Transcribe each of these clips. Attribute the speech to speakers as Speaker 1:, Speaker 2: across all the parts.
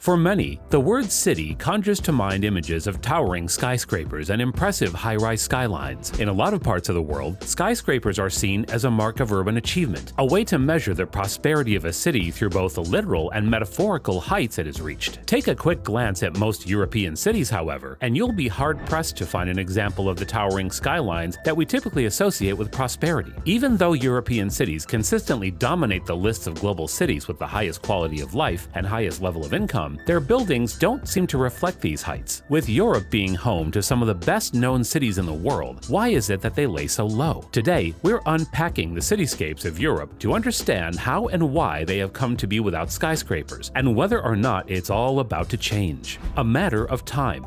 Speaker 1: For many, the word city conjures to mind images of towering skyscrapers and impressive high-rise skylines. In a lot of parts of the world, skyscrapers are seen as a mark of urban achievement, a way to measure the prosperity of a city through both the literal and metaphorical heights it has reached. Take a quick glance at most European cities, however, and you'll be hard-pressed to find an example of the towering skylines that we typically associate with prosperity. Even though European cities consistently dominate the lists of global cities with the highest quality of life and highest level of income, their buildings don't seem to reflect these heights. With Europe being home to some of the best-known cities in the world, why is it that they lay so low? Today, we're unpacking the cityscapes of Europe to understand how and why they have come to be without skyscrapers, and whether or not it's all about to change. A matter of time.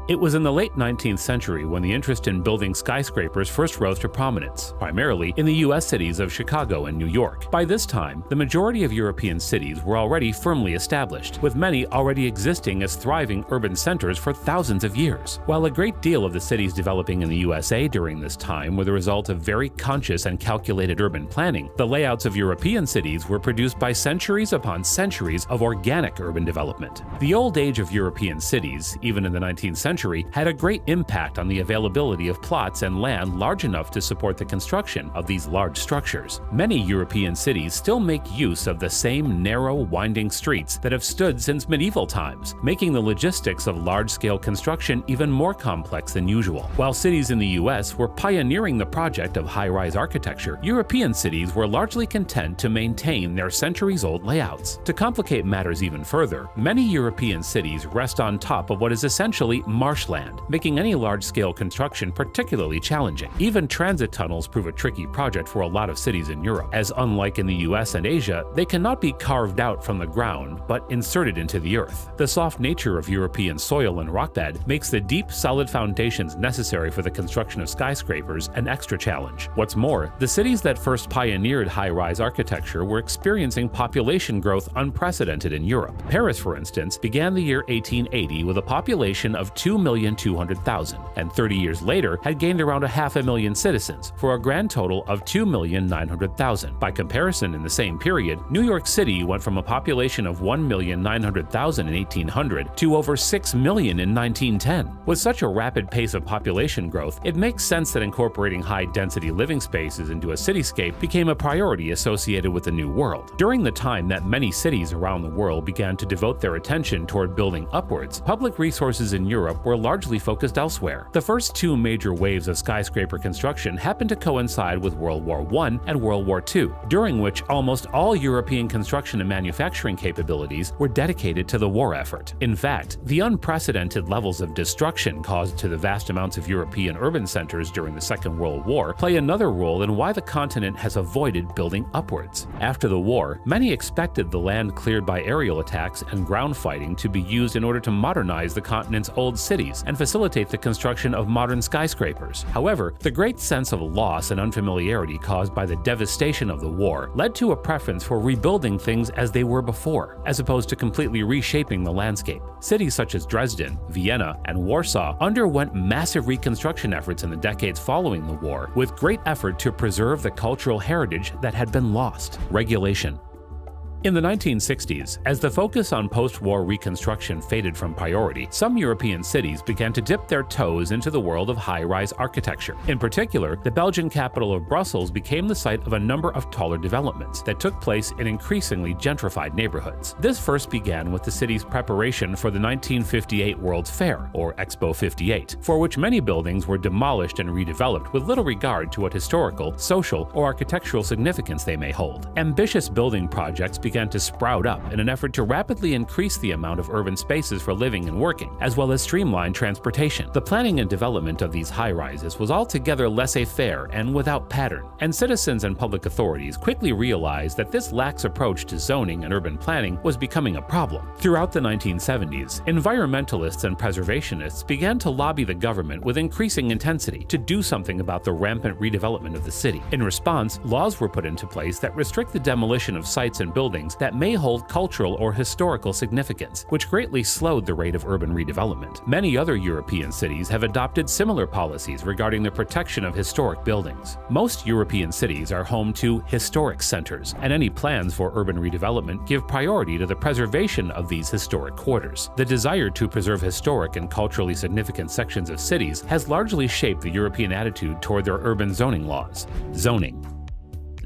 Speaker 1: It was in the late 19th century when the interest in building skyscrapers first rose to prominence, primarily in the U.S. cities of Chicago and New York. By this time, the majority of European cities were already firmly established, with many already existing as thriving urban centers for thousands of years. While a great deal of the cities developing in the USA during this time were the result of very conscious and calculated urban planning, the layouts of European cities were produced by centuries upon centuries of organic urban development. The old age of European cities, even in the 19th century, had a great impact on the availability of plots and land large enough to support the construction of these large structures. Many European cities still make use of the same narrow, winding streets that have stood since medieval times, making the logistics of large-scale construction even more complex than usual. While cities in the US were pioneering the project of high-rise architecture, European cities were largely content to maintain their centuries-old layouts. To complicate matters even further, many European cities rest on top of what is essentially marshland, making any large-scale construction particularly challenging. Even transit tunnels prove a tricky project for a lot of cities in Europe, as unlike in the US and Asia, they cannot be carved out from the ground, but inserted into the earth. The soft nature of European soil and rockbed makes the deep, solid foundations necessary for the construction of skyscrapers an extra challenge. What's more, the cities that first pioneered high-rise architecture were experiencing population growth unprecedented in Europe. Paris, for instance, began the year 1880 with a population of 2,200,000, and 30 years later had gained around 500,000 citizens, for a grand total of 2,900,000. By comparison, in the same period, New York City went from a population of 1,900,000 in 1800 to over 6 million in 1910. With such a rapid pace of population growth, it makes sense that incorporating high-density living spaces into a cityscape became a priority associated with the New World. During the time that many cities around the world began to devote their attention toward building upwards, public resources in Europe were largely focused elsewhere. The first two major waves of skyscraper construction happened to coincide with World War I and World War II, during which almost all European construction and manufacturing capabilities were dedicated to the war effort. In fact, the unprecedented levels of destruction caused to the vast amounts of European urban centers during the Second World War play another role in why the continent has avoided building upwards. After the war, many expected the land cleared by aerial attacks and ground fighting to be used in order to modernize the continent's old cities and facilitate the construction of modern skyscrapers. However, the great sense of loss and unfamiliarity caused by the devastation of the war led to a preference for rebuilding things as they were before, as opposed to completely reshaping the landscape. Cities such as Dresden, Vienna, and Warsaw underwent massive reconstruction efforts in the decades following the war, with great effort to preserve the cultural heritage that had been lost. Regulation. In the 1960s, as the focus on post-war reconstruction faded from priority, some European cities began to dip their toes into the world of high-rise architecture. In particular, the Belgian capital of Brussels became the site of a number of taller developments that took place in increasingly gentrified neighborhoods. This first began with the city's preparation for the 1958 World's Fair, or Expo 58, for which many buildings were demolished and redeveloped with little regard to what historical, social, or architectural significance they may hold. Ambitious building projects began to sprout up in an effort to rapidly increase the amount of urban spaces for living and working, as well as streamline transportation. The planning and development of these high-rises was altogether laissez-faire and without pattern, and citizens and public authorities quickly realized that this lax approach to zoning and urban planning was becoming a problem. Throughout the 1970s, environmentalists and preservationists began to lobby the government with increasing intensity to do something about the rampant redevelopment of the city. In response, laws were put into place that restrict the demolition of sites and buildings buildings that may hold cultural or historical significance, which greatly slowed the rate of urban redevelopment. Many other European cities have adopted similar policies regarding the protection of historic buildings. Most European cities are home to historic centers, and any plans for urban redevelopment give priority to the preservation of these historic quarters. The desire to preserve historic and culturally significant sections of cities has largely shaped the European attitude toward their urban zoning laws. Zoning.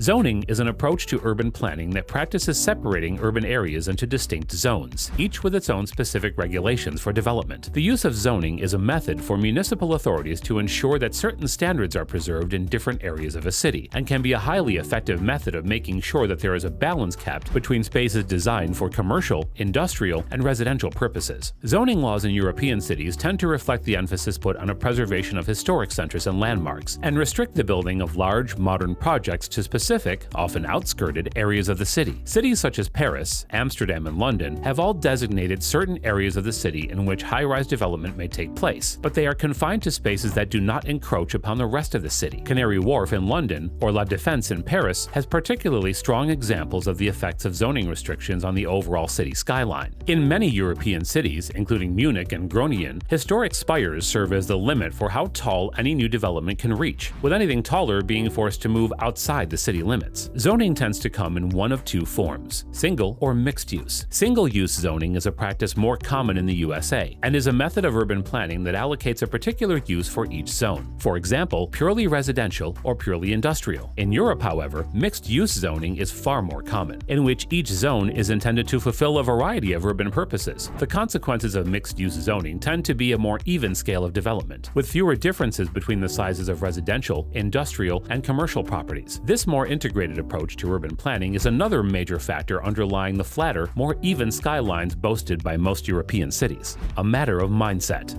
Speaker 1: Zoning is an approach to urban planning that practices separating urban areas into distinct zones, each with its own specific regulations for development. The use of zoning is a method for municipal authorities to ensure that certain standards are preserved in different areas of a city, and can be a highly effective method of making sure that there is a balance kept between spaces designed for commercial, industrial, and residential purposes. Zoning laws in European cities tend to reflect the emphasis put on a preservation of historic centers and landmarks, and restrict the building of large, modern projects to specific, often outskirted, areas of the city. Cities such as Paris, Amsterdam, and London have all designated certain areas of the city in which high-rise development may take place, but they are confined to spaces that do not encroach upon the rest of the city. Canary Wharf in London or La Défense in Paris has particularly strong examples of the effects of zoning restrictions on the overall city skyline. In many European cities, including Munich and Groningen, historic spires serve as the limit for how tall any new development can reach, with anything taller being forced to move outside the city limits. Zoning tends to come in one of two forms: single or mixed use. Single-use zoning is a practice more common in the USA, and is a method of urban planning that allocates a particular use for each zone. For example, purely residential or purely industrial. In Europe, however, mixed-use zoning is far more common, in which each zone is intended to fulfill a variety of urban purposes. The consequences of mixed-use zoning tend to be a more even scale of development, with fewer differences between the sizes of residential, industrial, and commercial properties. This more integrated approach to urban planning is another major factor underlying the flatter, more even skylines boasted by most European cities. A matter of mindset.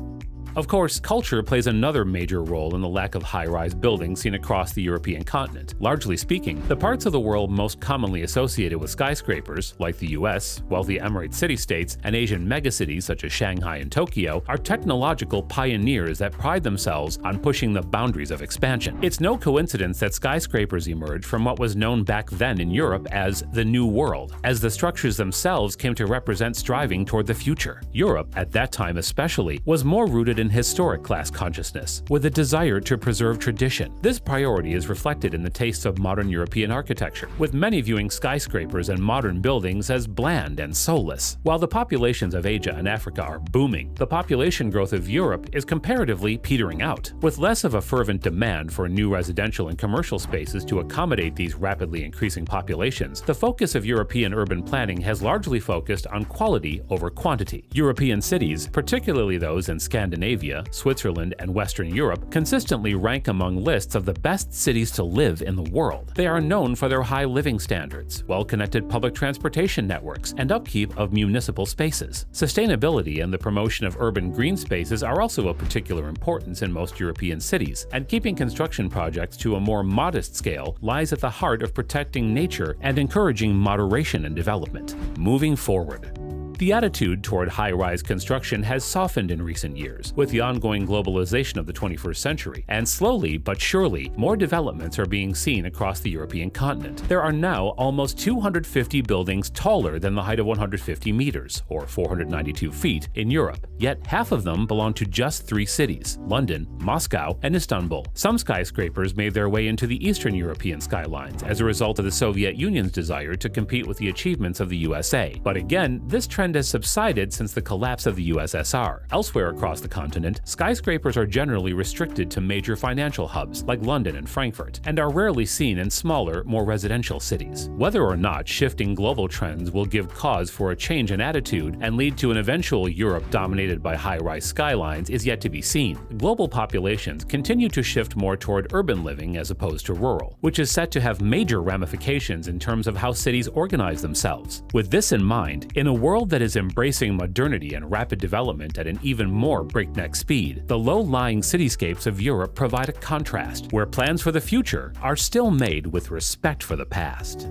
Speaker 1: Of course, culture plays another major role in the lack of high-rise buildings seen across the European continent. Largely speaking, the parts of the world most commonly associated with skyscrapers, like the US, wealthy Emirate city-states, and Asian megacities such as Shanghai and Tokyo, are technological pioneers that pride themselves on pushing the boundaries of expansion. It's no coincidence that skyscrapers emerged from what was known back then in Europe as the New World, as the structures themselves came to represent striving toward the future. Europe, at that time especially, was more rooted in historic class consciousness, with a desire to preserve tradition. This priority is reflected in the tastes of modern European architecture, with many viewing skyscrapers and modern buildings as bland and soulless. While the populations of Asia and Africa are booming, the population growth of Europe is comparatively petering out. With less of a fervent demand for new residential and commercial spaces to accommodate these rapidly increasing populations, the focus of European urban planning has largely focused on quality over quantity. European cities, particularly those in Scandinavia, Switzerland, and Western Europe, consistently rank among lists of the best cities to live in the world. They are known for their high living standards, well-connected public transportation networks, and upkeep of municipal spaces. Sustainability and the promotion of urban green spaces are also of particular importance in most European cities, and keeping construction projects to a more modest scale lies at the heart of protecting nature and encouraging moderation in development. Moving forward. The attitude toward high-rise construction has softened in recent years, with the ongoing globalization of the 21st century, and slowly but surely, more developments are being seen across the European continent. There are now almost 250 buildings taller than the height of 150 meters, or 492 feet, in Europe, yet half of them belong to just 3 cities: London, Moscow, and Istanbul. Some skyscrapers made their way into the Eastern European skylines as a result of the Soviet Union's desire to compete with the achievements of the USA. But again, this trend has subsided since the collapse of the USSR. Elsewhere across the continent, skyscrapers are generally restricted to major financial hubs like London and Frankfurt, and are rarely seen in smaller, more residential cities. Whether or not shifting global trends will give cause for a change in attitude and lead to an eventual Europe dominated by high-rise skylines is yet to be seen. Global populations continue to shift more toward urban living as opposed to rural, which is set to have major ramifications in terms of how cities organize themselves. With this in mind, in a world that is embracing modernity and rapid development at an even more breakneck speed, the low-lying cityscapes of Europe provide a contrast, where plans for the future are still made with respect for the past.